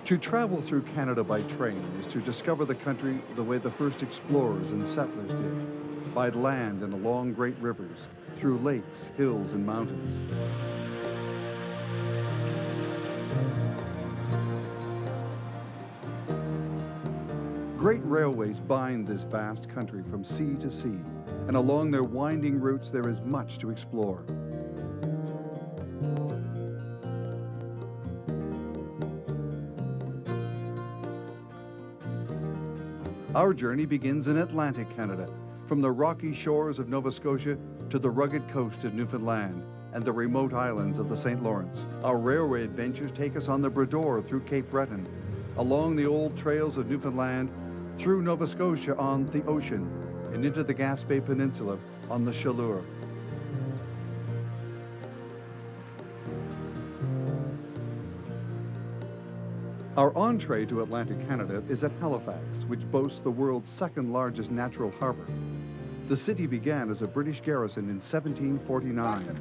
To travel through Canada by train is to discover the country the way the first explorers and settlers did, by land and along great rivers, through lakes, hills, and mountains. Great railways bind this vast country from sea to sea, and along their winding routes there is much to explore. Our journey begins in Atlantic Canada, from the rocky shores of Nova Scotia to the rugged coast of Newfoundland and the remote islands of the St. Lawrence. Our railway adventures take us on the Brador through Cape Breton, along the old trails of Newfoundland, through Nova Scotia on the ocean, and into the Gaspé Peninsula on the Chaleur. Our entree to Atlantic Canada is at Halifax, which boasts the world's second largest natural harbor. The city began as a British garrison in 1749.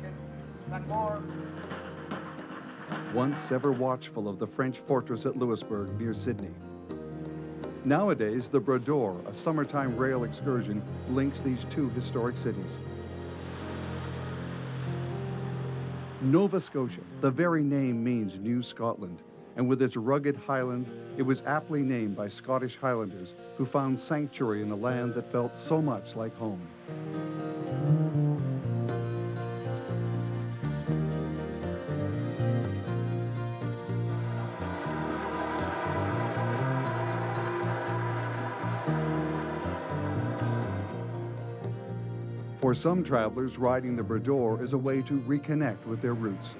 Once ever watchful of the French fortress at Louisbourg near Sydney. Nowadays, the Brador, a summertime rail excursion, links these two historic cities. Nova Scotia, the very name means New Scotland, and with its rugged highlands, it was aptly named by Scottish Highlanders who found sanctuary in a land that felt so much like home. For some travelers, riding the Brador is a way to reconnect with their roots.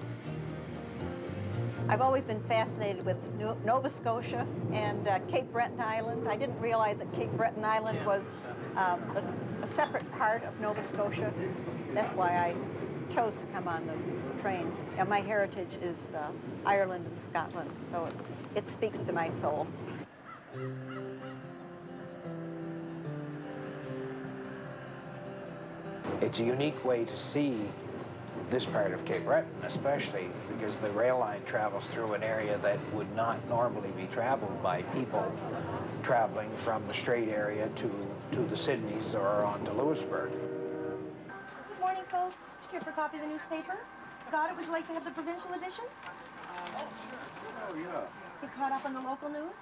I've always been fascinated with Nova Scotia and Cape Breton Island. I didn't realize that Cape Breton Island was a separate part of Nova Scotia. That's why I chose to come on the train. And my heritage is Ireland and Scotland, so it speaks to my soul. It's a unique way to see this part of Cape Breton, especially because the rail line travels through an area that would not normally be traveled by people traveling from the Strait area to the Sydneys or on to Louisbourg. Good morning, folks. Did you care for a copy of the newspaper? Got it? Would you like to have the provincial edition? Oh, sure. Oh, yeah. Get caught up on the local news?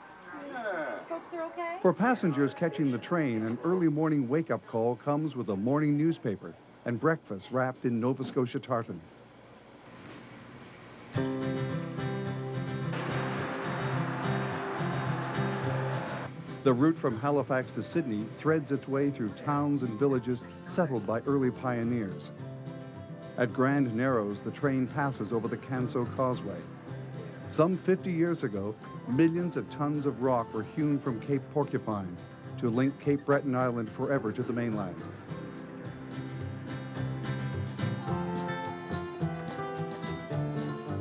Yeah. Folks are okay? For passengers catching the train, an early morning wake-up call comes with a morning newspaper and breakfast wrapped in Nova Scotia tartan. The route from Halifax to Sydney threads its way through towns and villages settled by early pioneers. At Grand Narrows, the train passes over the Canso Causeway. Some 50 years ago, millions of tons of rock were hewn from Cape Porcupine to link Cape Breton Island forever to the mainland.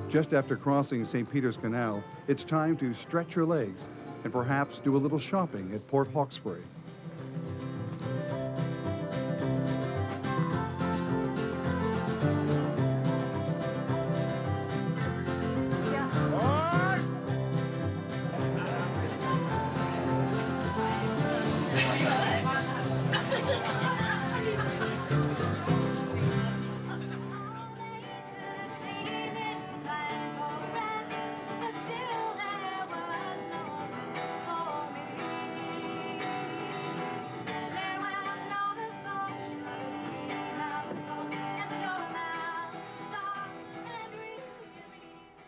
Just after crossing St. Peter's Canal, it's time to stretch your legs and perhaps do a little shopping at Port Hawkesbury.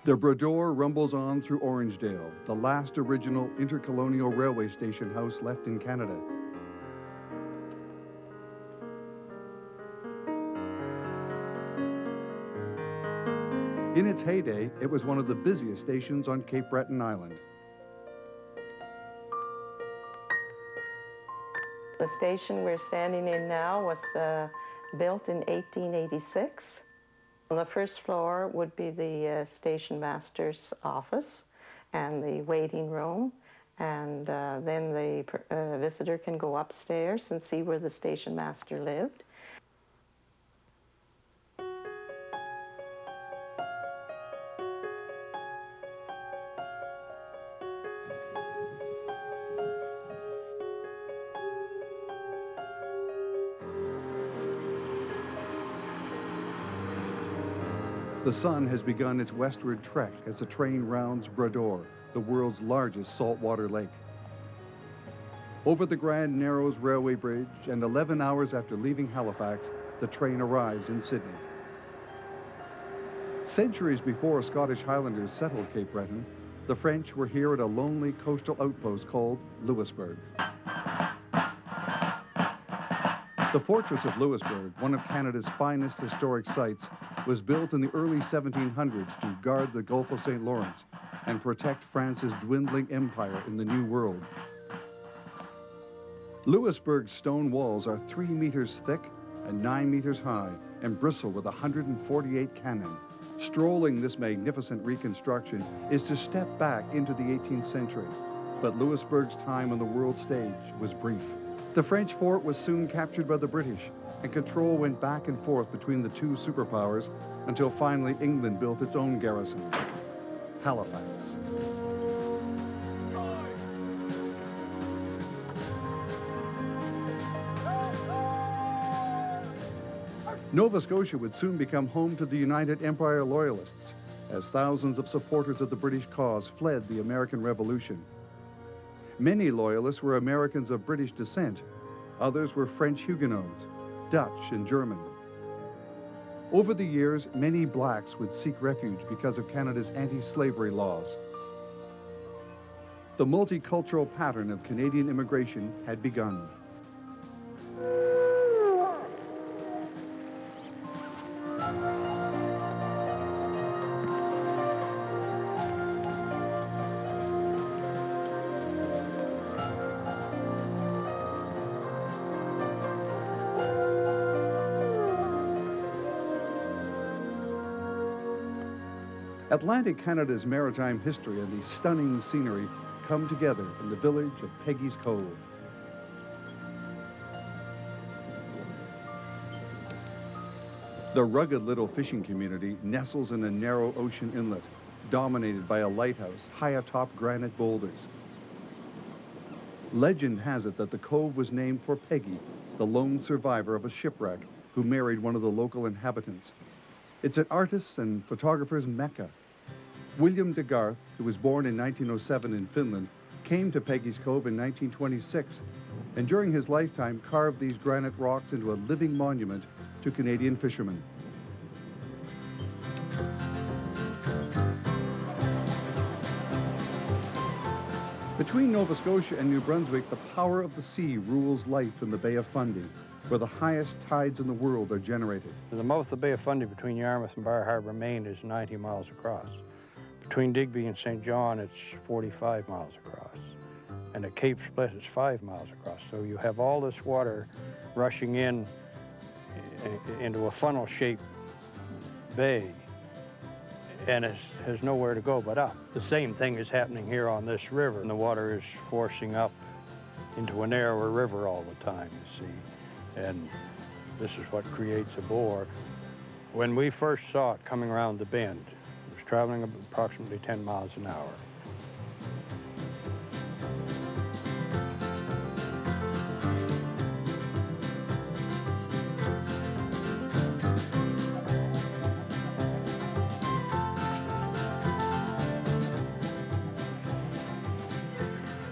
The Brador rumbles on through Orangedale, the last original intercolonial railway station house left in Canada. In its heyday, it was one of the busiest stations on Cape Breton Island. The station we're standing in now was built in 1886. On the first floor would be the station master's office and the waiting room, and then the visitor can go upstairs and see where the station master lived. The sun has begun its westward trek as the train rounds Brador, the world's largest saltwater lake. Over the Grand Narrows Railway Bridge, and 11 hours after leaving Halifax, the train arrives in Sydney. Centuries before Scottish Highlanders settled Cape Breton, the French were here at a lonely coastal outpost called Louisbourg. The fortress of Louisbourg, one of Canada's finest historic sites, was built in the early 1700s to guard the Gulf of St. Lawrence and protect France's dwindling empire in the New World. Louisbourg's stone walls are 3 meters thick and 9 meters high and bristle with 148 cannon. Strolling this magnificent reconstruction is to step back into the 18th century, but Louisbourg's time on the world stage was brief. The French fort was soon captured by the British, and control went back and forth between the two superpowers until finally England built its own garrison, Halifax. Nova Scotia would soon become home to the United Empire Loyalists, as thousands of supporters of the British cause fled the American Revolution. Many Loyalists were Americans of British descent. Others were French Huguenots, Dutch and German. Over the years, many blacks would seek refuge because of Canada's anti-slavery laws. The multicultural pattern of Canadian immigration had begun. Atlantic Canada's maritime history and the stunning scenery come together in the village of Peggy's Cove. The rugged little fishing community nestles in a narrow ocean inlet, dominated by a lighthouse high atop granite boulders. Legend has it that the cove was named for Peggy, the lone survivor of a shipwreck who married one of the local inhabitants. It's an artist's and photographer's mecca. William de Garth, who was born in 1907 in Finland, came to Peggy's Cove in 1926, and during his lifetime carved these granite rocks into a living monument to Canadian fishermen. Between Nova Scotia and New Brunswick, the power of the sea rules life in the Bay of Fundy, where the highest tides in the world are generated. The mouth of the Bay of Fundy between Yarmouth and Bar Harbour, Maine is 90 miles across. Between Digby and St. John, it's 45 miles across. And at Cape Split, it's 5 miles across. So you have all this water rushing in into a funnel-shaped bay, and it has nowhere to go but up. The same thing is happening here on this river, and the water is forcing up into a narrower river all the time, you see. And this is what creates a bore. When we first saw it coming around the bend, it was traveling approximately 10 miles an hour.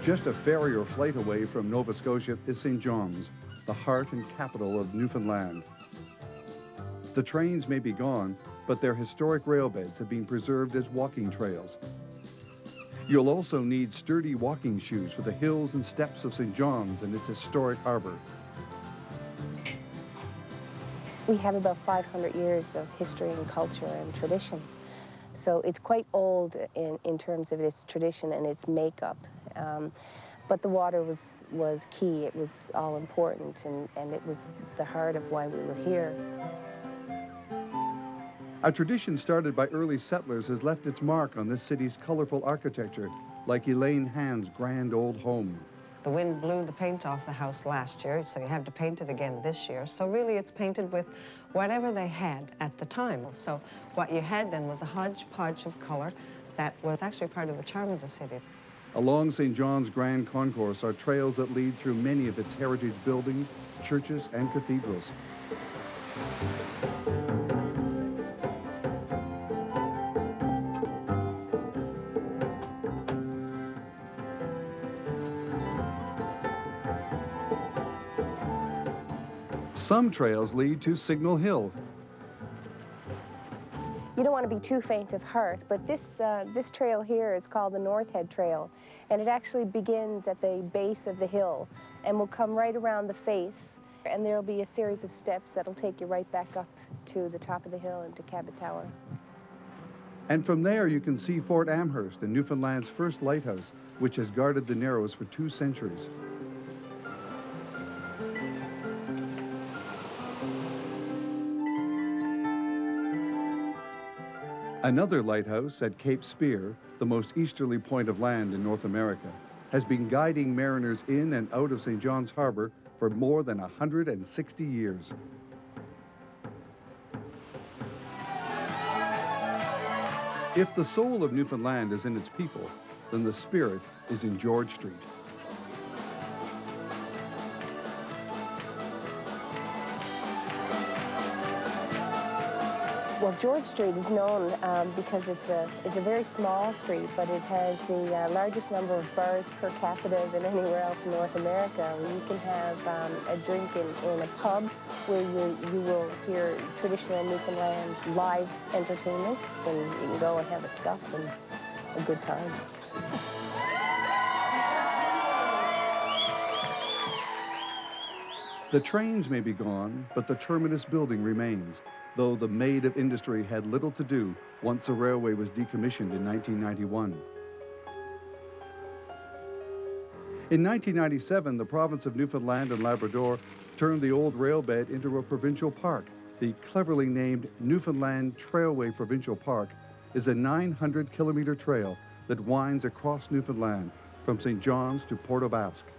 Just a ferry or flight away from Nova Scotia is St. John's, the heart and capital of Newfoundland. The trains may be gone, but their historic railbeds have been preserved as walking trails. You'll also need sturdy walking shoes for the hills and steps of St. John's and its historic harbor. We have about 500 years of history and culture and tradition. So it's quite old in terms of its tradition and its makeup. But the water was key. It was all important, and it was the heart of why we were here. A tradition started by early settlers has left its mark on this city's colorful architecture, like Elaine Hand's grand old home. The wind blew the paint off the house last year, so you have to paint it again this year. So really it's painted with whatever they had at the time. So what you had then was a hodgepodge of color that was actually part of the charm of the city. Along St. John's Grand Concourse are trails that lead through many of its heritage buildings, churches, and cathedrals. Some trails lead to Signal Hill. You don't want to be too faint of heart, but this trail here is called the North Head Trail, and it actually begins at the base of the hill and will come right around the face, and there'll be a series of steps that'll take you right back up to the top of the hill and to Cabot Tower. And from there you can see Fort Amherst and Newfoundland's first lighthouse, which has guarded the Narrows for 2 centuries. Another lighthouse at Cape Spear, the most easterly point of land in North America, has been guiding mariners in and out of St. John's Harbor for more than 160 years. If the soul of Newfoundland is in its people, then the spirit is in George Street. Well, George Street is known because it's a very small street, but it has the largest number of bars per capita than anywhere else in North America. You can have a drink in a pub where you will hear traditional Newfoundland live entertainment, and you can go and have a scuff and a good time. The trains may be gone, but the terminus building remains, though the maid of industry had little to do once the railway was decommissioned in 1991. In 1997, the province of Newfoundland and Labrador turned the old railbed into a provincial park. The cleverly named Newfoundland Trailway Provincial Park is a 900-kilometer trail that winds across Newfoundland from St. John's to Port aux Basques.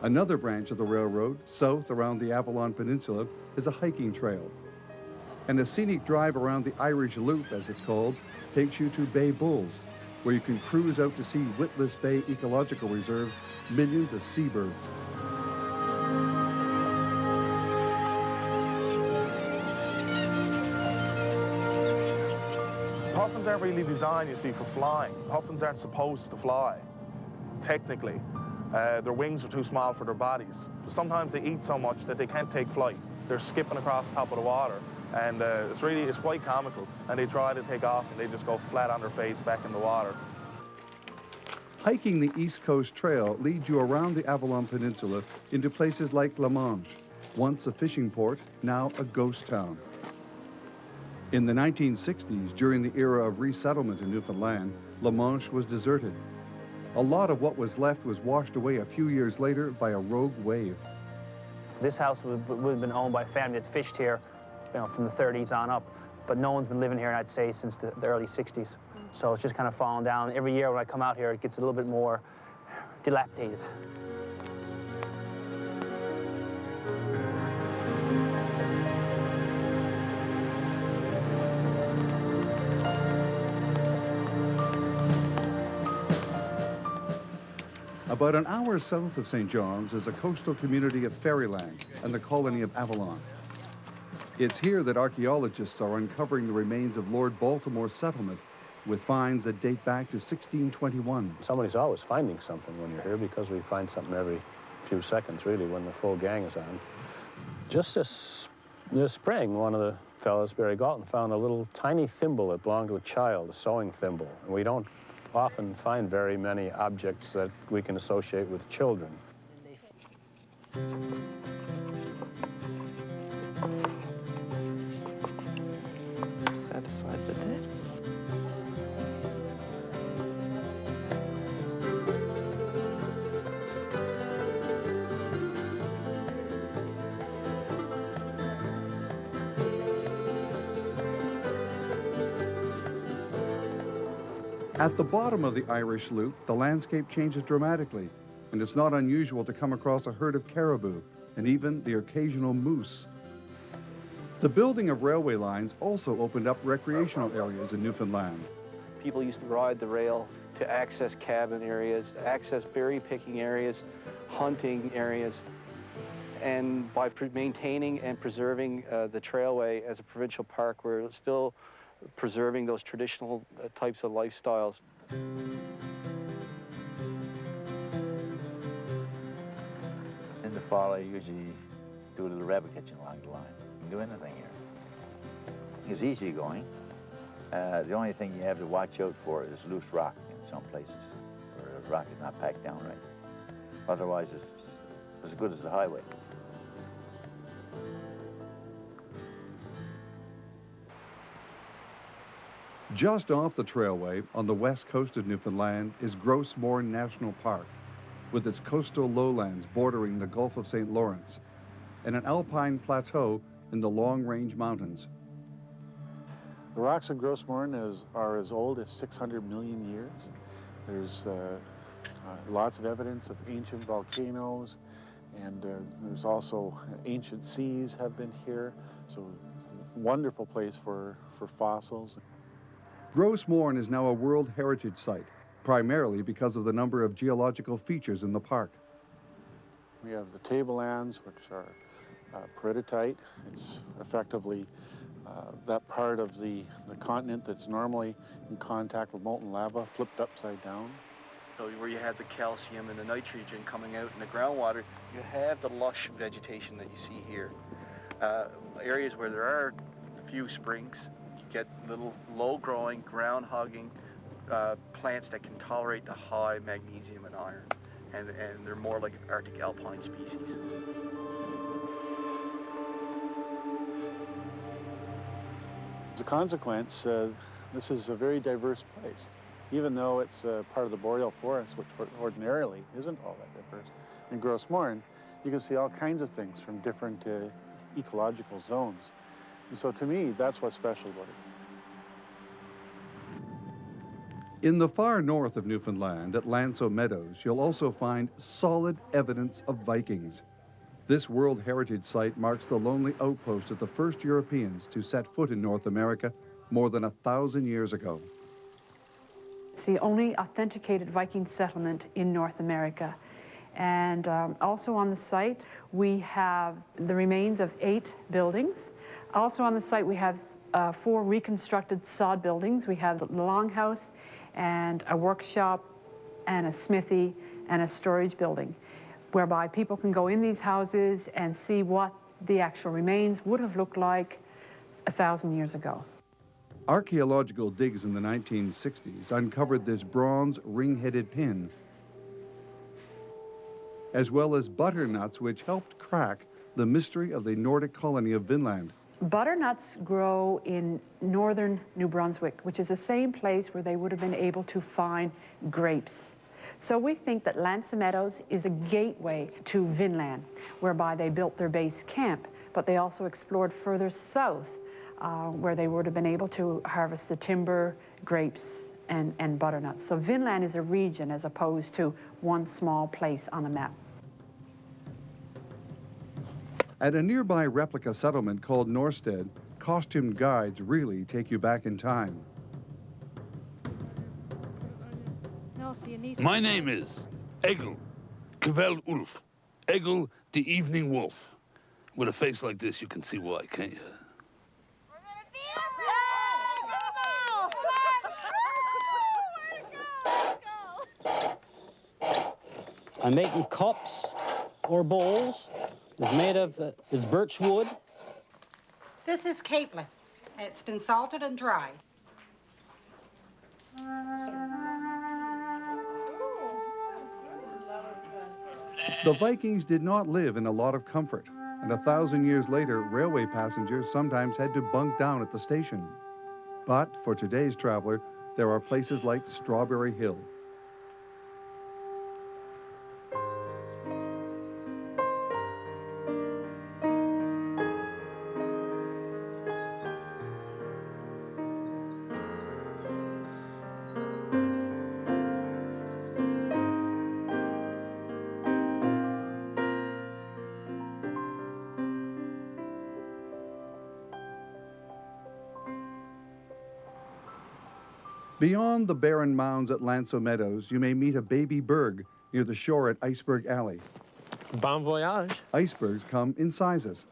Another branch of the railroad, south around the Avalon Peninsula, is a hiking trail. And a scenic drive around the Irish Loop, as it's called, takes you to Bay Bulls, where you can cruise out to see Witless Bay Ecological Reserve's millions of seabirds. Puffins aren't really designed, you see, for flying. Puffins aren't supposed to fly, technically. Their wings are too small for their bodies. Sometimes they eat so much that they can't take flight. They're skipping across the top of the water, and it's quite comical. And they try to take off, and they just go flat on their face back in the water. Hiking the East Coast Trail leads you around the Avalon Peninsula into places like La Manche, once a fishing port, now a ghost town. In the 1960s, during the era of resettlement in Newfoundland, La Manche was deserted. A lot of what was left was washed away a few years later by a rogue wave. This house would have been owned by a family that fished here, from the 30s on up, but no one's been living here, I'd say, since the early 60s. So it's just kind of fallen down. Every year when I come out here, it gets a little bit more dilapidated. About an hour south of St. John's is a coastal community of Fairyland and the colony of Avalon. It's here that archaeologists are uncovering the remains of Lord Baltimore's settlement with finds that date back to 1621. Somebody's always finding something when you're here, because we find something every few seconds, really, when the full gang is on. Just this spring, one of the fellows, Barry Galton, found a little tiny thimble that belonged to a child, a sewing thimble. And we don't often find very many objects that we can associate with children. Satisfied with that? At the bottom of the Irish Loop, the landscape changes dramatically, and it's not unusual to come across a herd of caribou and even the occasional moose. The building of railway lines also opened up recreational areas in Newfoundland. People used to ride the rail to access cabin areas, access berry picking areas, hunting areas. And by maintaining and preserving the trailway as a provincial park, we're still preserving those traditional types of lifestyles. In the fall, I usually do a little rabbit catching along the line. You can do anything here. It's easy going. The only thing you have to watch out for is loose rock in some places, where the rock is not packed down right. Otherwise, it's as good as the highway. Just off the trailway on the west coast of Newfoundland is Grossmoor National Park, with its coastal lowlands bordering the Gulf of St. Lawrence and an alpine plateau in the Long Range Mountains. The rocks in Grossmoor are as old as 600 million years. There's lots of evidence of ancient volcanoes, and there's also ancient seas have been here, so wonderful place for fossils. Grossmoor is now a World Heritage Site, primarily because of the number of geological features in the park. We have the tablelands, which are peridotite. It's effectively that part of the continent that's normally in contact with molten lava flipped upside down. So where you have the calcium and the nitrogen coming out in the groundwater, you have the lush vegetation that you see here. Areas where there are a few springs, you get little low-growing, ground-hugging plants that can tolerate the high magnesium and iron, and they're more like Arctic alpine species. As a consequence, this is a very diverse place. Even though it's part of the boreal forest, which ordinarily isn't all that diverse. In Grossmoor, you can see all kinds of things from different ecological zones. And so to me, that's what's special about it. In the far north of Newfoundland, at Lanceau Meadows, you'll also find solid evidence of Vikings. This World Heritage Site marks the lonely outpost of the first Europeans to set foot in North America more than 1,000 years ago. It's the only authenticated Viking settlement in North America. And also on the site, we have the remains of 8 buildings. Also on the site, we have 4 reconstructed sod buildings. We have the longhouse and a workshop and a smithy and a storage building, whereby people can go in these houses and see what the actual remains would have looked like 1,000 years ago. Archaeological digs in the 1960s uncovered this bronze ring-headed pin, as well as butternuts, which helped crack the mystery of the Nordic colony of Vinland. Butternuts grow in northern New Brunswick, which is the same place where they would have been able to find grapes. So we think that Lanceau Meadows is a gateway to Vinland, whereby they built their base camp, but they also explored further south, where they would have been able to harvest the timber, grapes, and butternuts. So Vinland is a region as opposed to one small place on the map. At a nearby replica settlement called Norstead, costumed guides really take you back in time. My name is Egil Kveld Ulf. Egil the Evening Wolf. With a face like this, you can see why, can't you? I'm making cups or bowls. It's made of is birch wood. This is capelin. It's been salted and dried. The Vikings did not live in a lot of comfort, and 1,000 years later, railway passengers sometimes had to bunk down at the station. But for today's traveler, there are places like Strawberry Hill. Beyond the barren mounds at Lanceau Meadows, you may meet a baby berg near the shore at Iceberg Alley. Bon voyage. Icebergs come in sizes.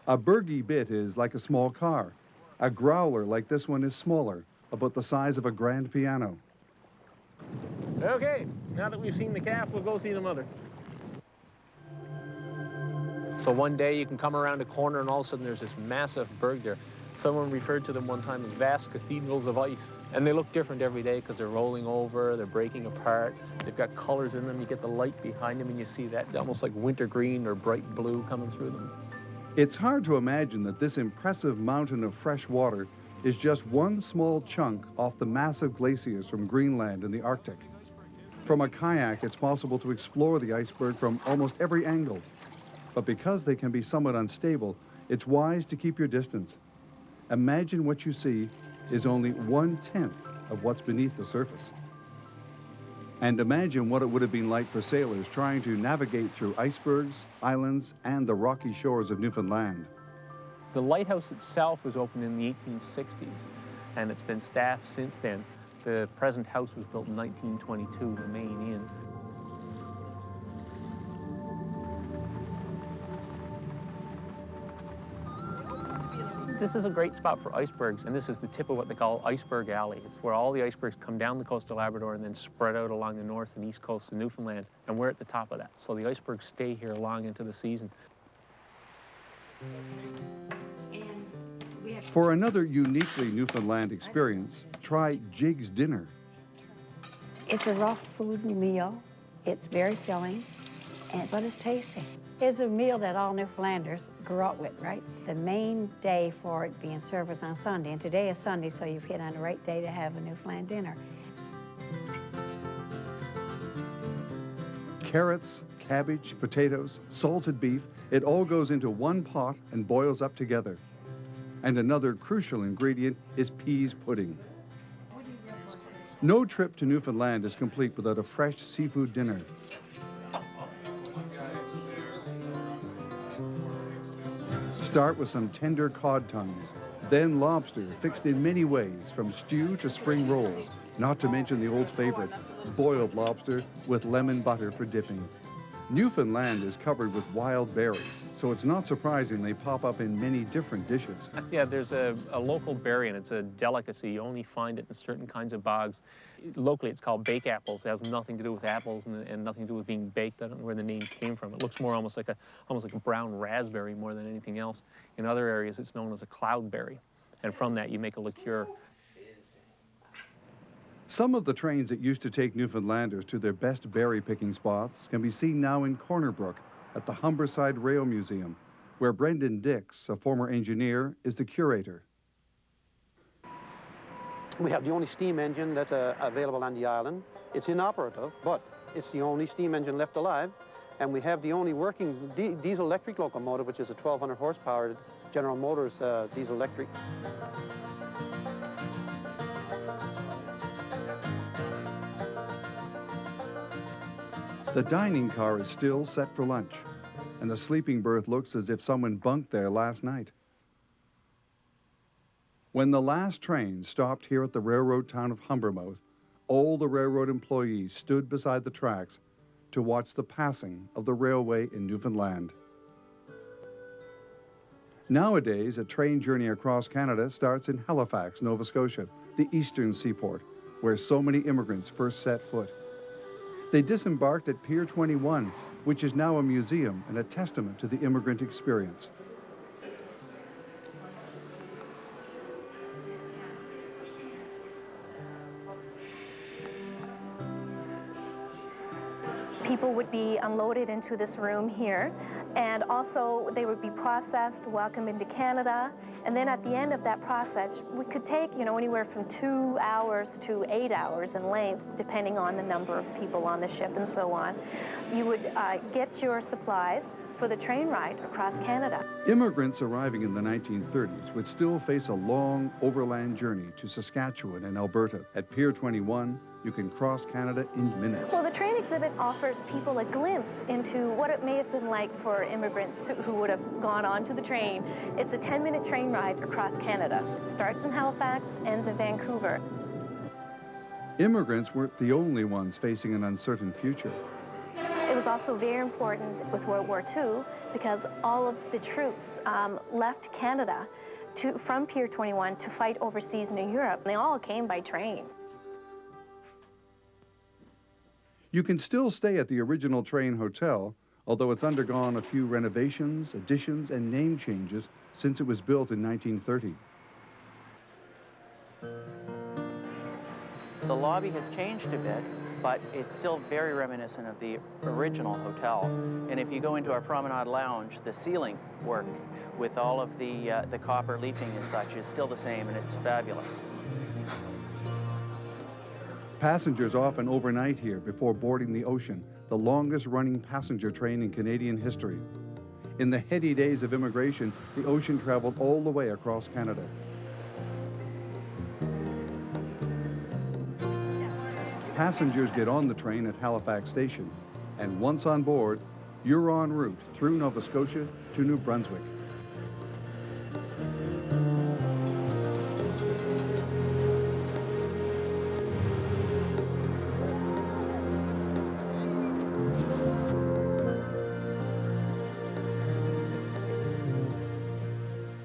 A bergy bit is like a small car. A growler like this one is smaller, about the size of a grand piano. Okay, now that we've seen the calf, we'll go see the mother. So one day you can come around a corner and all of a sudden there's this massive berg there. Someone referred to them one time as vast cathedrals of ice. And they look different every day because they're rolling over, they're breaking apart. They've got colors in them. You get the light behind them and you see that almost like winter green or bright blue coming through them. It's hard to imagine that this impressive mountain of fresh water is just one small chunk off the massive glaciers from Greenland and the Arctic. From a kayak, it's possible to explore the iceberg from almost every angle. But because they can be somewhat unstable, it's wise to keep your distance. Imagine what you see is only 1/10 of what's beneath the surface. And imagine what it would have been like for sailors trying to navigate through icebergs, islands, and the rocky shores of Newfoundland. The lighthouse itself was opened in the 1860s, and it's been staffed since then. The present house was built in 1922, the main inn. This is a great spot for icebergs, and this is the tip of what they call Iceberg Alley. It's where all the icebergs come down the coast of Labrador and then spread out along the north and east coast of Newfoundland, and we're at the top of that. So the icebergs stay here long into the season. For another uniquely Newfoundland experience, try Jig's Dinner. It's a rough food meal. It's very filling, but it's tasty. It's a meal that all Newfoundlanders grew up with, right? The main day for it being served was on Sunday, and today is Sunday, so you've hit on the right day to have a Newfoundland dinner. Carrots, cabbage, potatoes, salted beef, it all goes into one pot and boils up together. And another crucial ingredient is peas pudding. No trip to Newfoundland is complete without a fresh seafood dinner. Start with some tender cod tongues, then lobster fixed in many ways, from stew to spring rolls, not to mention the old favorite, boiled lobster with lemon butter for dipping. Newfoundland is covered with wild berries, so it's not surprising they pop up in many different dishes. Yeah, there's a local berry, and it's a delicacy. You only find it in certain kinds of bogs. Locally, it's called bake apples. It has nothing to do with apples and nothing to do with being baked. I don't know where the name came from. It looks more almost like a brown raspberry more than anything else. In other areas, it's known as a cloudberry, and from that, you make a liqueur. Some of the trains that used to take Newfoundlanders to their best berry picking spots can be seen now in Corner Brook at the Humberside Rail Museum, where Brendan Dix, a former engineer, is the curator. We have the only steam engine that's available on the island. It's inoperative, but it's the only steam engine left alive. And we have the only working diesel-electric locomotive, which is a 1,200 horsepower General Motors diesel-electric. The dining car is still set for lunch, and the sleeping berth looks as if someone bunked there last night. When the last train stopped here at the railroad town of Humbermouth, all the railroad employees stood beside the tracks to watch the passing of the railway in Newfoundland. Nowadays, a train journey across Canada starts in Halifax, Nova Scotia, the eastern seaport, where so many immigrants first set foot. They disembarked at Pier 21, which is now a museum and a testament to the immigrant experience. People would be unloaded into this room here, and also they would be processed, welcomed into Canada, and then at the end of that process, we could take, anywhere from 2 hours to 8 hours in length, depending on the number of people on the ship and so on. You would get your supplies for the train ride across Canada. Immigrants arriving in the 1930s would still face a long overland journey to Saskatchewan and Alberta. At Pier 21, you can cross Canada in minutes. Well, the train exhibit offers people a glimpse into what it may have been like for immigrants who would have gone onto the train. It's a 10-minute train ride across Canada. Starts in Halifax, ends in Vancouver. Immigrants weren't the only ones facing an uncertain future. It was also very important with World War II because all of the troops left Canada from Pier 21 to fight overseas in Europe. They all came by train. You can still stay at the original train hotel, although it's undergone a few renovations, additions, and name changes since it was built in 1930. The lobby has changed a bit, but it's still very reminiscent of the original hotel. And if you go into our Promenade Lounge, the ceiling work with all of the copper leafing and such is still the same, and it's fabulous. Passengers often overnight here before boarding the Ocean, the longest running passenger train in Canadian history. In the heady days of immigration, the Ocean traveled all the way across Canada. Passengers get on the train at Halifax Station, and once on board, you're en route through Nova Scotia to New Brunswick.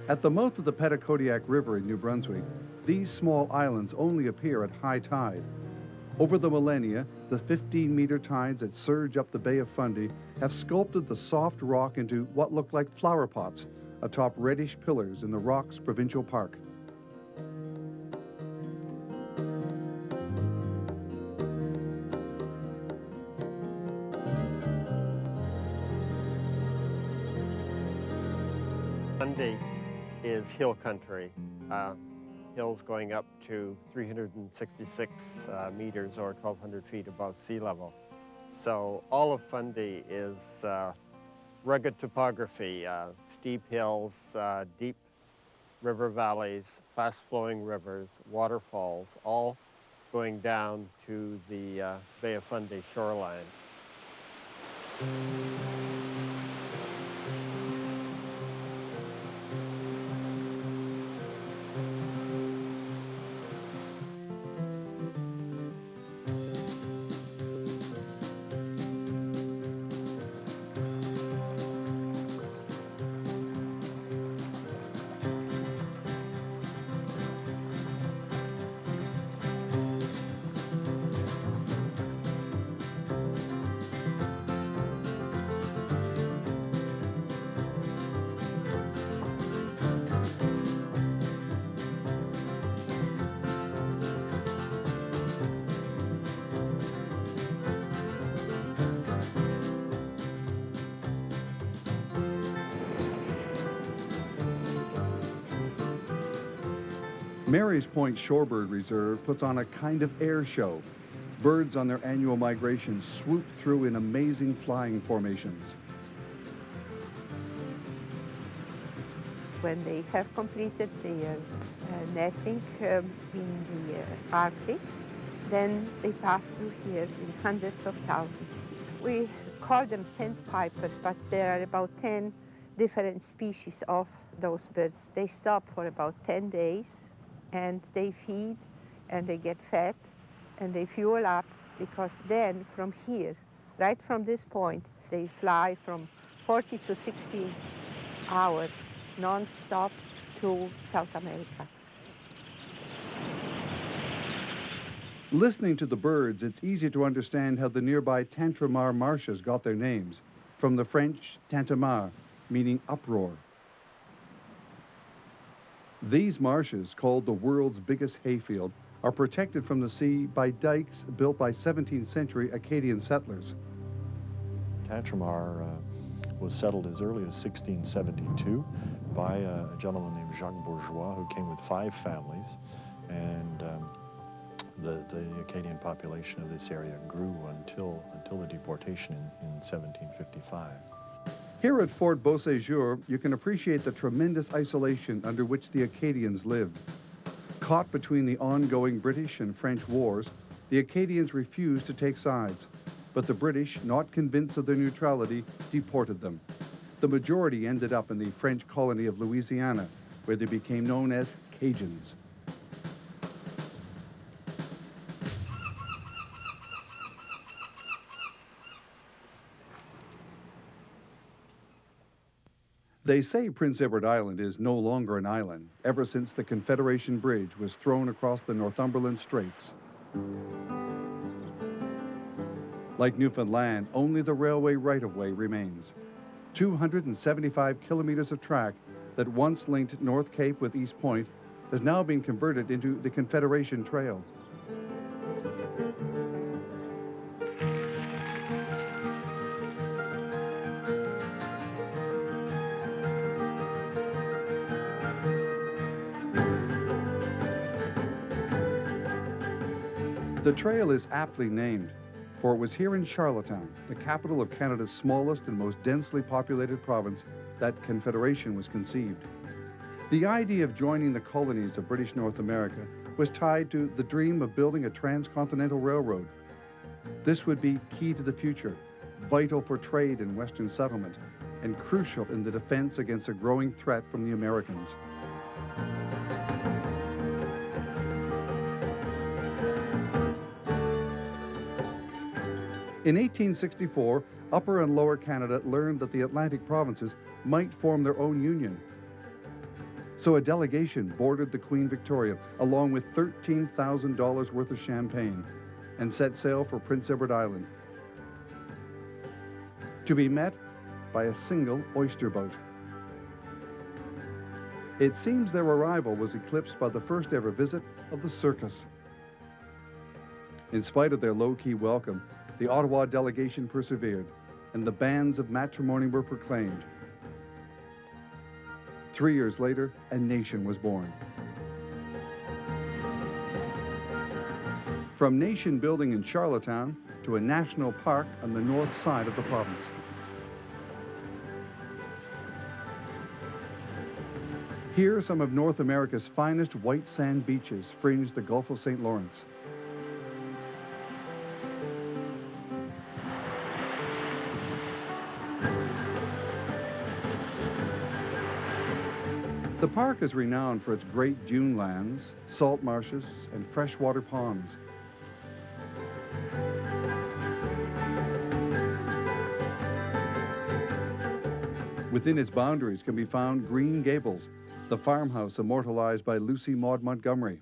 At the mouth of the Petitcodiac River in New Brunswick, these small islands only appear at high tide. Over the millennia, the 15-meter tides that surge up the Bay of Fundy have sculpted the soft rock into what look like flower pots atop reddish pillars in the Rocks Provincial Park. Fundy is hill country. Hills going up to 366 meters or 1,200 feet above sea level. So all of Fundy is rugged topography, steep hills, deep river valleys, fast-flowing rivers, waterfalls, all going down to the Bay of Fundy shoreline. Mary's Point Shorebird Reserve puts on a kind of air show. Birds on their annual migrations swoop through in amazing flying formations. When they have completed their nesting in the Arctic, then they pass through here in hundreds of thousands. We call them sandpipers, but there are about 10 different species of those birds. They stop for about 10 days, and they feed, and they get fat, and they fuel up, because then from here, right from this point, they fly from 40 to 60 hours non-stop to South America. Listening to the birds, it's easy to understand how the nearby Tantramar marshes got their names, from the French Tantamar, meaning uproar. These marshes, called the world's biggest hayfield, are protected from the sea by dikes built by 17th century Acadian settlers. Tantramar was settled as early as 1672 by a gentleman named Jacques Bourgeois, who came with 5 families, and the Acadian population of this area grew until the deportation in 1755. Here at Fort Beauséjour, you can appreciate the tremendous isolation under which the Acadians lived. Caught between the ongoing British and French wars, the Acadians refused to take sides, but the British, not convinced of their neutrality, deported them. The majority ended up in the French colony of Louisiana, where they became known as Cajuns. They say Prince Edward Island is no longer an island, ever since the Confederation Bridge was thrown across the Northumberland Straits. Like Newfoundland, only the railway right-of-way remains. 275 kilometers of track that once linked North Cape with East Point has now been converted into the Confederation Trail. The trail is aptly named, for it was here in Charlottetown, the capital of Canada's smallest and most densely populated province, that Confederation was conceived. The idea of joining the colonies of British North America was tied to the dream of building a transcontinental railroad. This would be key to the future, vital for trade and Western settlement, and crucial in the defense against a growing threat from the Americans. In 1864, Upper and Lower Canada learned that the Atlantic provinces might form their own union. So a delegation boarded the Queen Victoria, along with $13,000 worth of champagne, and set sail for Prince Edward Island, to be met by a single oyster boat. It seems their arrival was eclipsed by the first ever visit of the circus. In spite of their low-key welcome, the Ottawa delegation persevered, and the banns of matrimony were proclaimed. 3 years later, a nation was born. From nation building in Charlottetown to a national park on the north side of the province. Here, some of North America's finest white sand beaches fringe the Gulf of St. Lawrence. The park is renowned for its great dune lands, salt marshes, and freshwater ponds. Within its boundaries can be found Green Gables, the farmhouse immortalized by Lucy Maud Montgomery.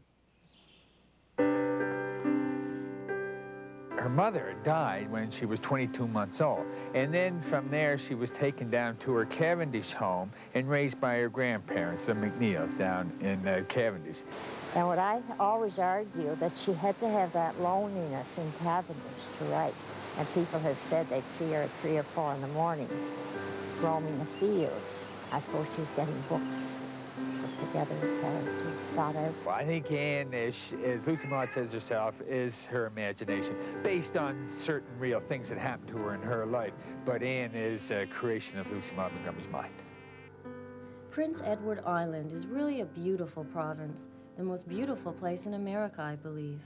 Her mother died when she was 22 months old, and then from there she was taken down to her Cavendish home and raised by her grandparents, the McNeils, down in Cavendish. And what I always argue that she had to have that loneliness in Cavendish to write. And people have said they'd see her at 3 or 4 in the morning roaming the fields. I suppose she was getting books put together, characters thought out. Well, I think Anne, as Lucy Maud says herself, is her imagination, based on certain real things that happened to her in her life. But Anne is a creation of Lucy Maud Montgomery's mind. Prince Edward Island is really a beautiful province, the most beautiful place in America, I believe.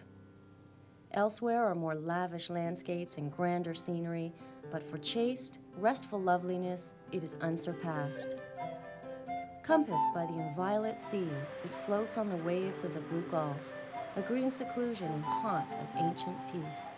Elsewhere are more lavish landscapes and grander scenery, but for chaste, restful loveliness, it is unsurpassed. Compassed by the inviolate sea, it floats on the waves of the blue Gulf, a green seclusion and haunt of ancient peace.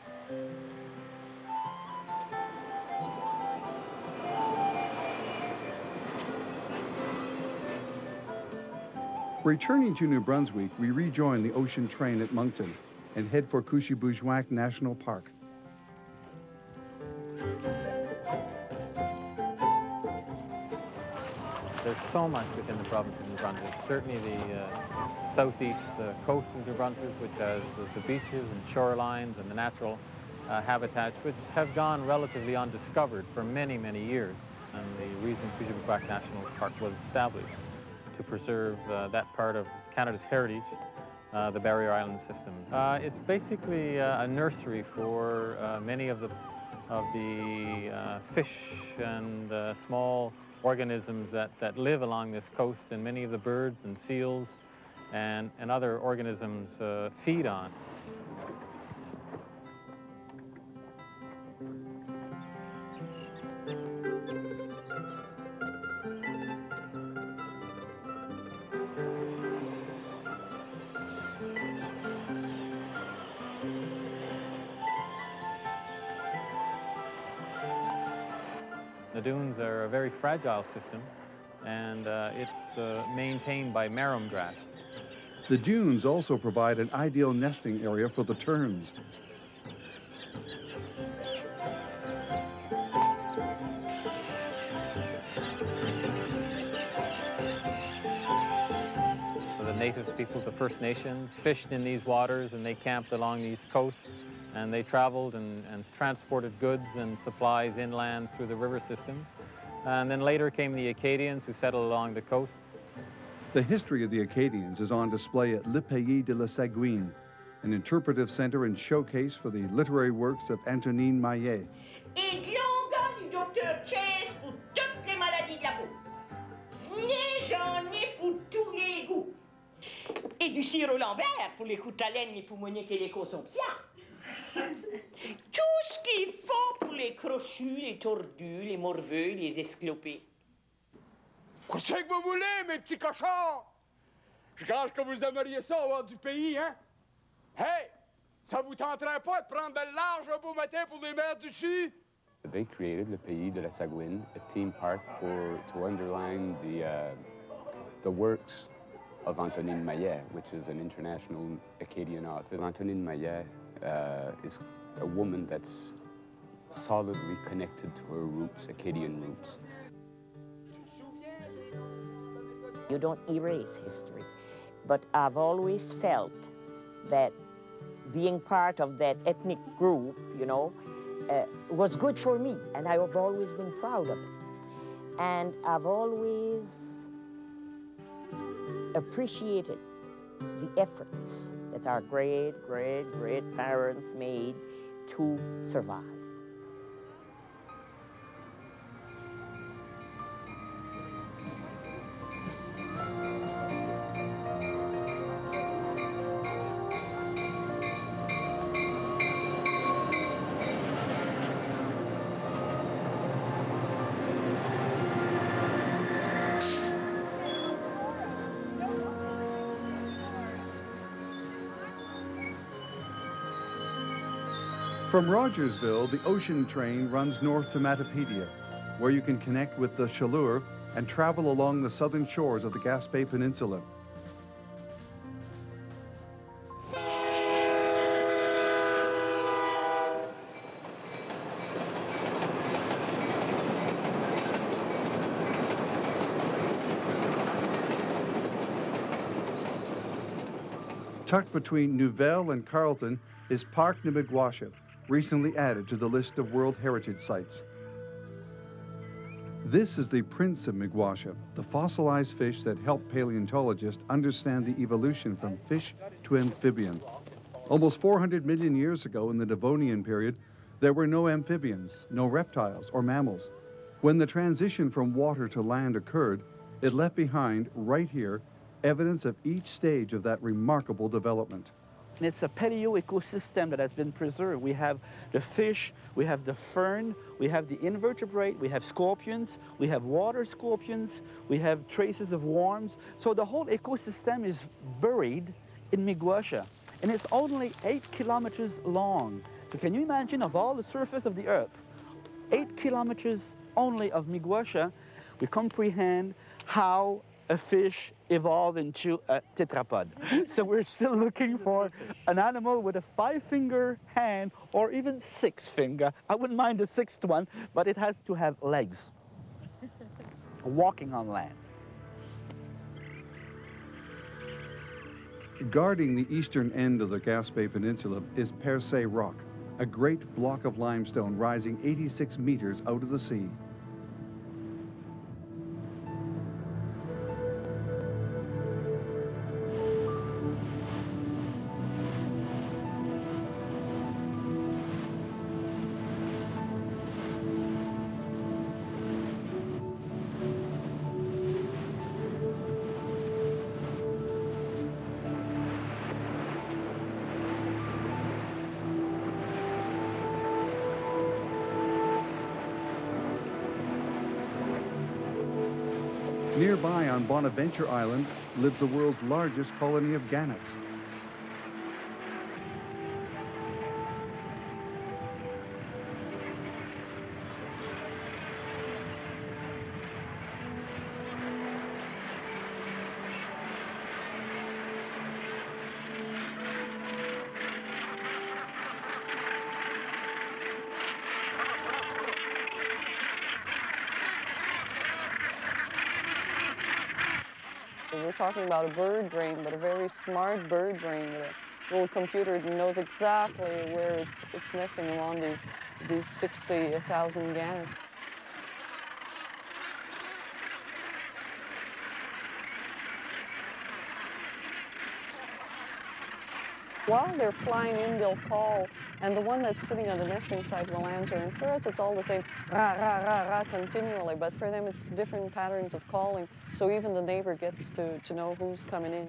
Returning to New Brunswick, we rejoin the ocean train at Moncton and head for Couchibouguac National Park. There's so much within the province of New Brunswick. Certainly the southeast coast of New Brunswick, which has the beaches and shorelines and the natural habitats, which have gone relatively undiscovered for many, many years. And the reason Couchibouguac National Park was established to preserve that part of Canada's heritage, the Barrier Island system. It's basically a nursery for many of the fish and small organisms that live along this coast, and many of the birds and seals and other organisms feed on. The dunes are a very fragile system, and it's maintained by marram grass. The dunes also provide an ideal nesting area for the terns. native people, the First Nations, fished in these waters, and they camped along these coasts, and they traveled and transported goods and supplies inland through the river systems. And then later came the Acadians, who settled along the coast. The history of the Acadians is on display at Le Pays de la Saguine, an interpretive center and showcase for the literary works of Antonine Maillet. Et de l'onguent du docteur Chase pour toutes les maladies de la peau. Venez, j'en ai pour tous les goûts. Et du sirop Lambert pour les coups de haleine, les poumoniques et les consumptions. Tout ce qu'il faut pour les crochus, les tordus, les morveux, les esclopés. Qu'est-ce que vous voulez, mes petits cochons? Je gage que vous aimeriez ça avoir du pays, hein? Hey! Ça vous tenterait pas de prendre de large un beau matin pour les mers du Sud? They created Le Pays de la Saguine, a theme park to underline the works of Antonine Maillet, which is an international Acadian author. Antonine Maillet is a woman that's solidly connected to her roots, Acadian roots. You don't erase history, but I've always felt that being part of that ethnic group, you know, was good for me, and I've always been proud of it. And I've always appreciated the efforts that our great parents made to survive. From Rogersville, the ocean train runs north to Matapedia, where you can connect with the Chaleur and travel along the southern shores of the Gaspé Peninsula. Tucked between Nouvelle and Carleton is Parc de Miguasha, recently added to the list of World Heritage Sites. This is the Prince of Miguasha, the fossilized fish that helped paleontologists understand the evolution from fish to amphibian. Almost 400 million years ago in the Devonian period, there were no amphibians, no reptiles or mammals. When the transition from water to land occurred, it left behind, right here, evidence of each stage of that remarkable development. It's a paleo ecosystem that has been preserved. We have the fish, we have the fern, we have the invertebrate, we have scorpions, we have water scorpions, we have traces of worms. So the whole ecosystem is buried in Miguasha. And it's only 8 kilometers long. So can you imagine, of all the surface of the earth, 8 kilometers only of Miguasha, we comprehend how a fish evolved into a tetrapod. So we're still looking for an animal with a 5-finger hand or even 6-finger. I wouldn't mind the 6th one, but it has to have legs, walking on land. Guarding the eastern end of the Gaspé Peninsula is Percé Rock, a great block of limestone rising 86 meters out of the sea. Nearby on Bonaventure Island lives the world's largest colony of gannets. we're talking about a bird brain, but a very smart bird brain with a little computer that knows exactly where it's nesting among these 60,000 gannets. While they're flying in, they'll call, and the one that's sitting on the nesting site will answer. And for us, it's all the same, rah, rah, rah, rah, continually, but for them, it's different patterns of calling, so even the neighbor gets to know who's coming in.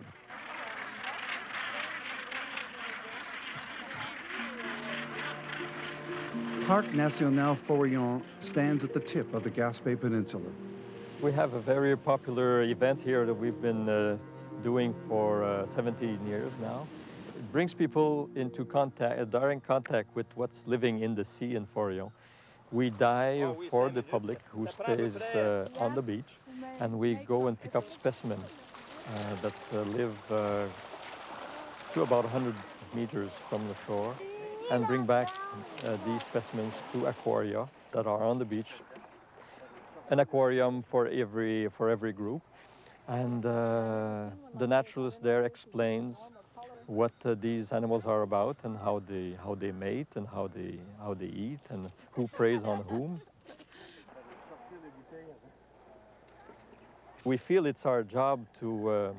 Parc National Forillon stands at the tip of the Gaspé Peninsula. We have a very popular event here that we've been doing for 17 years now. It brings people into contact, direct contact with what's living in the sea in Forillon. We dive for the public who stays on the beach, and we go and pick up specimens that live to about 100 meters from the shore, and bring back these specimens to aquaria that are on the beach. An aquarium for every group, and the naturalist there explains what these animals are about and how they mate and how they eat and who preys on whom. We feel it's our job to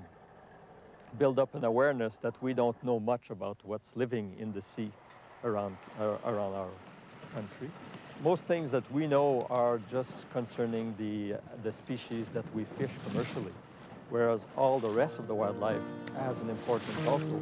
build up an awareness that we don't know much about what's living in the sea around our country. Most things that we know are just concerning the species that we fish commercially, whereas all the rest of the wildlife has an importance also.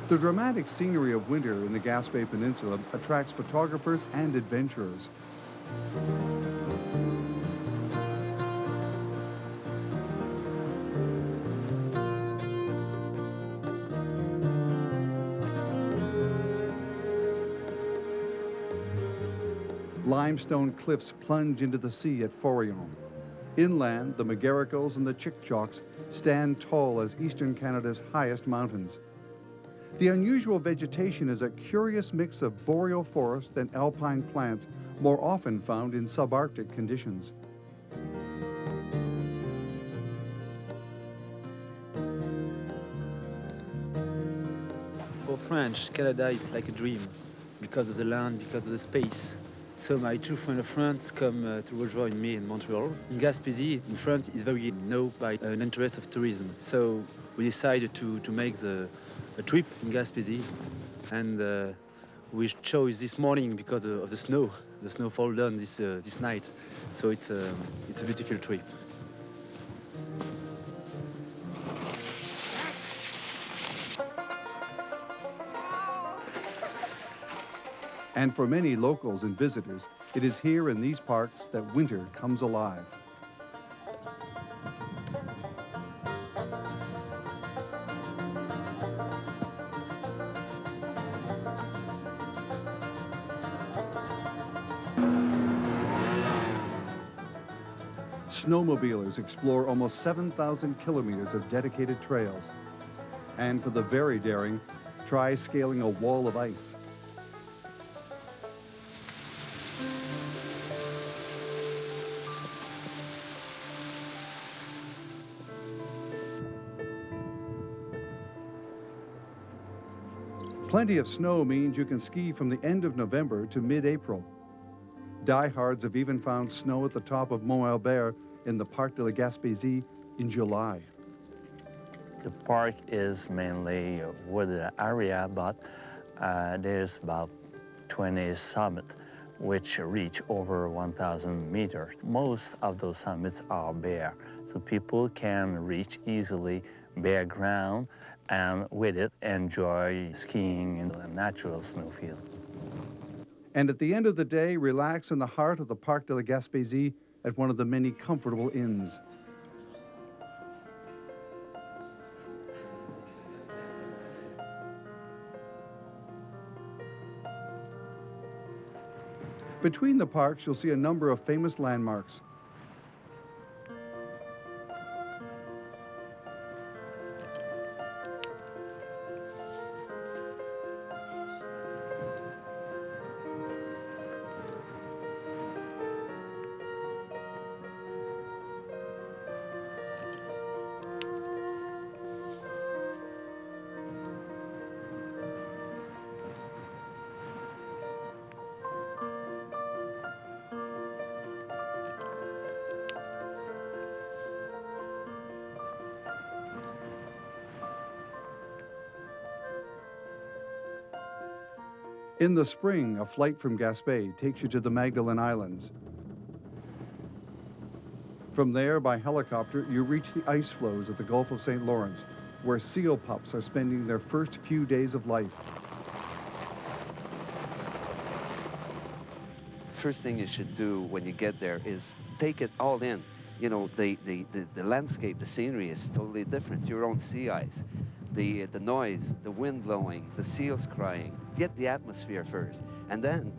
The dramatic scenery of winter in the Gaspé Peninsula attracts photographers and adventurers. Limestone cliffs plunge into the sea at Forillon. Inland, the McGarricles and the Chickjawks stand tall as eastern Canada's highest mountains. The unusual vegetation is a curious mix of boreal forest and alpine plants more often found in subarctic conditions. For French, Canada is like a dream because of the land, because of the space. So my two friends of France come to rejoin me in Montreal. In Gaspésie, in France, is very known by an interest of tourism. So we decided to make a trip in Gaspésie, and we chose this morning because of the snow. The snow fall down this night, so it's a beautiful trip. And for many locals and visitors, it is here in these parks that winter comes alive. Snowmobilers explore almost 7,000 kilometers of dedicated trails. And for the very daring, try scaling a wall of ice. Plenty of snow means you can ski from the end of November to mid-April. Diehards have even found snow at the top of Mont Albert in the Parc de la Gaspésie in July. The park is mainly a wooded area, but there's about 20 summits which reach over 1,000 meters. Most of those summits are bare, so people can reach easily bare ground and with it enjoy skiing in a natural snowfield. And at the end of the day, relax in the heart of the Parc de la Gaspésie at one of the many comfortable inns. Between the parks, you'll see a number of famous landmarks. In the spring, a flight from Gaspé takes you to the Magdalen Islands. From there, by helicopter, you reach the ice floes at the Gulf of St. Lawrence, where seal pups are spending their first few days of life. First thing you should do when you get there is take it all in. You know, the landscape, the scenery is totally different. Your own sea ice, the noise, the wind blowing, the seals crying. Get the atmosphere first, and then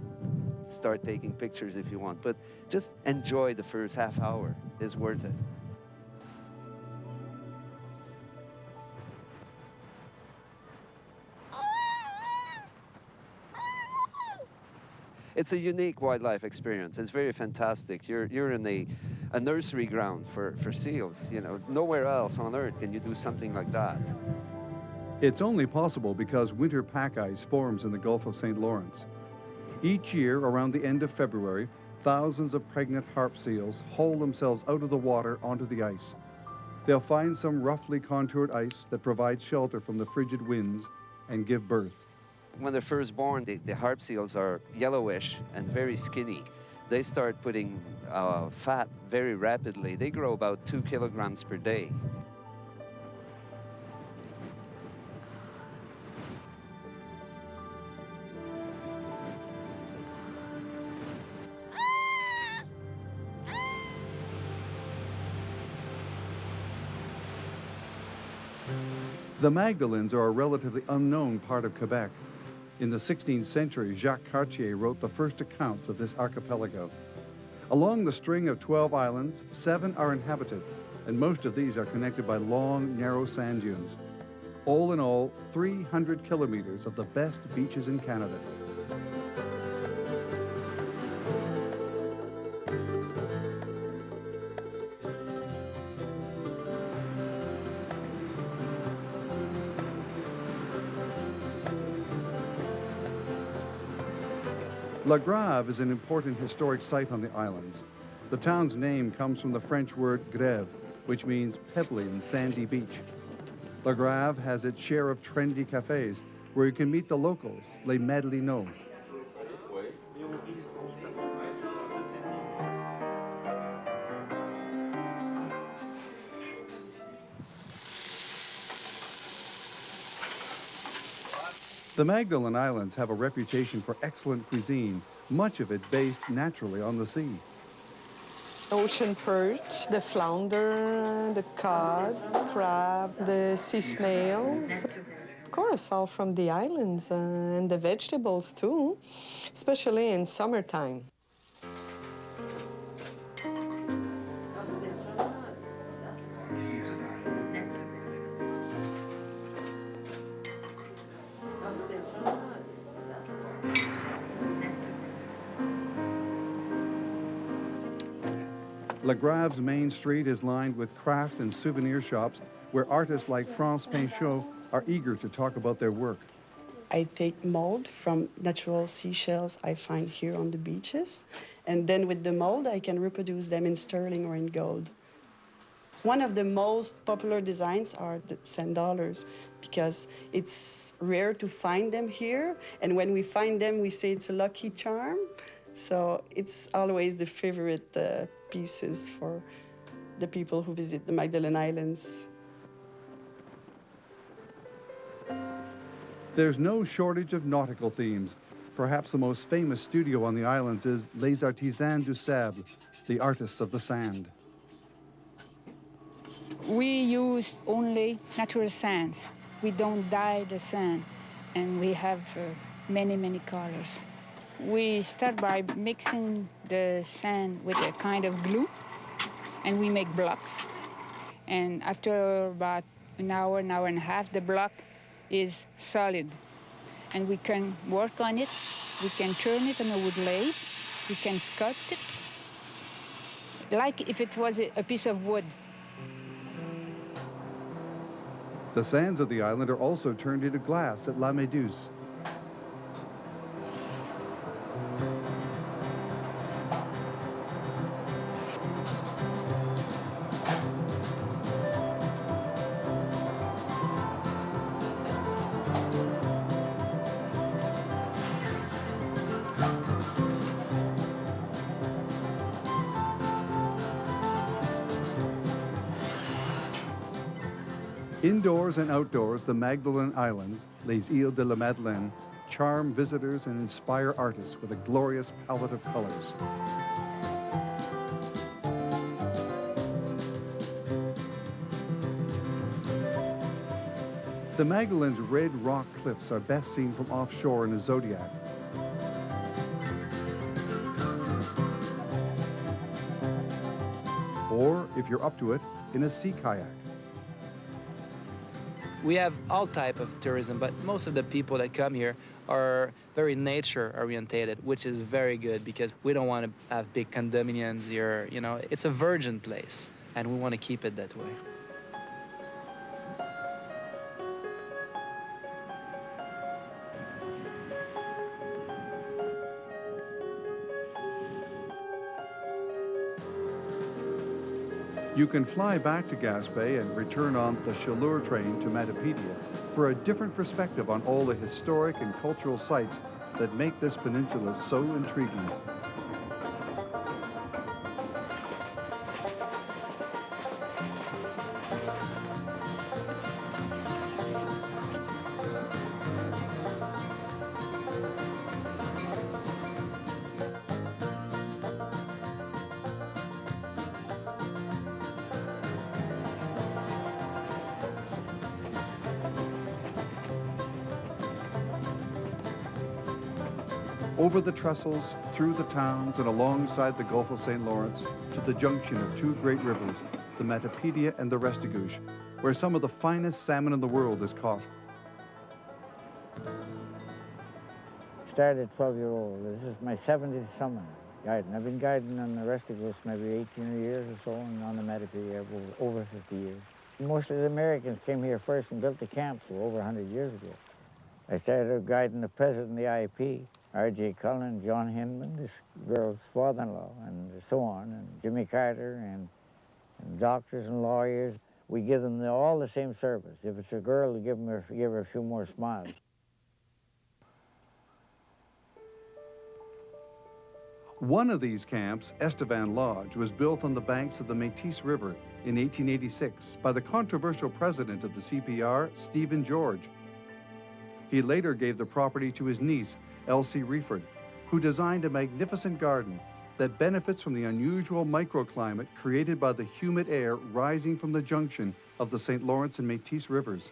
start taking pictures if you want. But just enjoy the first half hour. It's worth it. It's a unique wildlife experience. It's very fantastic. You're in a nursery ground for seals. You know, nowhere else on Earth can you do something like that. It's only possible because winter pack ice forms in the Gulf of St. Lawrence. Each year, around the end of February, thousands of pregnant harp seals haul themselves out of the water onto the ice. They'll find some roughly contoured ice that provides shelter from the frigid winds and give birth. When they're first born, the harp seals are yellowish and very skinny. They start putting fat very rapidly. They grow about 2 kilograms per day. The Magdalens are a relatively unknown part of Quebec. In the 16th century, Jacques Cartier wrote the first accounts of this archipelago. Along the string of 12 islands, 7 are inhabited, and most of these are connected by long, narrow sand dunes. All in all, 300 kilometers of the best beaches in Canada. La Grave is an important historic site on the islands. The town's name comes from the French word grève, which means pebbly and sandy beach. La Grave has its share of trendy cafes where you can meet the locals, les Madelinos. The Magdalen Islands have a reputation for excellent cuisine, much of it based naturally on the sea. Ocean perch, the flounder, the cod, crab, the sea snails. Of course, all from the islands, and the vegetables too, especially in summertime. La Grave's main street is lined with craft and souvenir shops where artists like France Pinchot are eager to talk about their work. I take mold from natural seashells I find here on the beaches, and then with the mold I can reproduce them in sterling or in gold. One of the most popular designs are the sand dollars, because it's rare to find them here, and when we find them we say it's a lucky charm. So it's always the favorite pieces for the people who visit the Magdalen Islands. There's no shortage of nautical themes. Perhaps the most famous studio on the islands is Les Artisans du Sable, the artists of the sand. We use only natural sands. We don't dye the sand, and we have many, many colors. We start by mixing the sand with a kind of glue, and we make blocks. And after about an hour and a half, the block is solid. And we can work on it. We can turn it on a wood lathe. We can sculpt it like if it was a piece of wood. The sands of the island are also turned into glass at La Méduse. Indoors and outdoors, the Magdalen Islands, Les Îles de la Madeleine, charm visitors and inspire artists with a glorious palette of colors. The Magdalene's red rock cliffs are best seen from offshore in a zodiac. Or, if you're up to it, in a sea kayak. We have all type of tourism, but most of the people that come here are very nature orientated, which is very good because we don't want to have big condominiums here. You know, it's a virgin place, and we want to keep it that way. You can fly back to Gaspé and return on the Chaleur train to Matapedia for a different perspective on all the historic and cultural sites that make this peninsula so intriguing. Over the trestles, through the towns, and alongside the Gulf of St. Lawrence to the junction of two great rivers, the Matapedia and the Restigouche, where some of the finest salmon in the world is caught. Started 12-year-old. This is my 70th summer guiding. I've been guiding on the Restigouche maybe 18 years or so, and on the Matapedia over 50 years. Most of the Americans came here first and built the camps over 100 years ago. I started guiding the president of the IEP, R.J. Cullen, John Hinman, this girl's father-in-law, and so on, and Jimmy Carter, and doctors and lawyers. We give them all the same service. If it's a girl, we give her a few more smiles. One of these camps, Estevan Lodge, was built on the banks of the Métis River in 1886 by the controversial president of the CPR, Stephen George. He later gave the property to his niece, Elsie Reeford, who designed a magnificent garden that benefits from the unusual microclimate created by the humid air rising from the junction of the St. Lawrence and Métis rivers.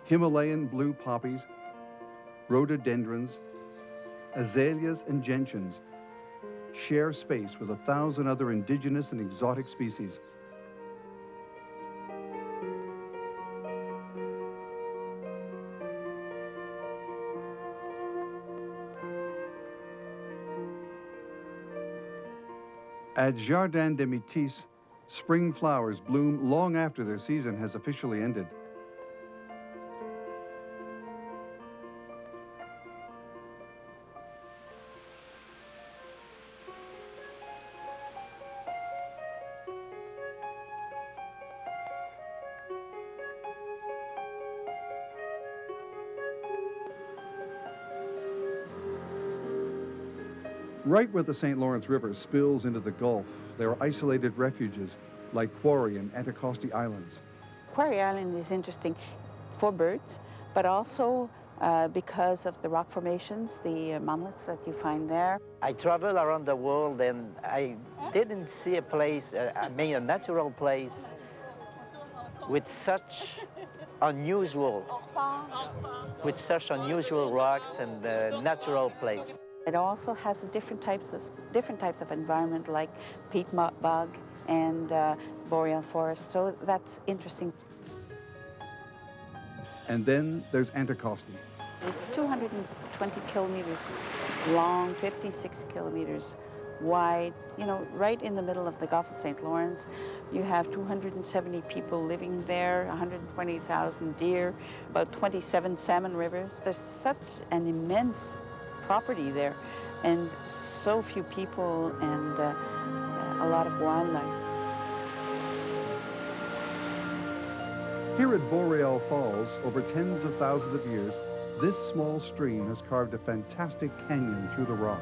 Himalayan blue poppies, rhododendrons, azaleas, and gentians share space with 1,000 other indigenous and exotic species. At Jardin des Métis, spring flowers bloom long after their season has officially ended. Right where the St. Lawrence River spills into the Gulf, there are isolated refuges like Quarry and Anticosti Islands. Quarry Island is interesting for birds, but also because of the rock formations, the monoliths that you find there. I travel around the world and I didn't see a place, a natural place with such unusual rocks and natural place. It also has different types of environment like peat bog and boreal forest, so that's interesting. And then there's Anticosti. It's 220 kilometers long, 56 kilometers wide, you know, right in the middle of the Gulf of St. Lawrence. You have 270 people living there, 120,000 deer, about 27 salmon rivers. There's such an immense property there, and so few people and a lot of wildlife. Here at Boreal Falls, over tens of thousands of years, this small stream has carved a fantastic canyon through the rock.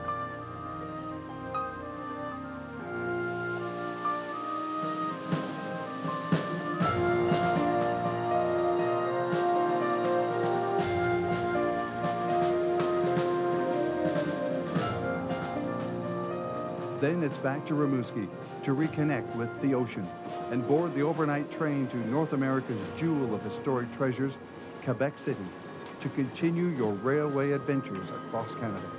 Then it's back to Rimouski to reconnect with the ocean and board the overnight train to North America's jewel of historic treasures, Quebec City, to continue your railway adventures across Canada.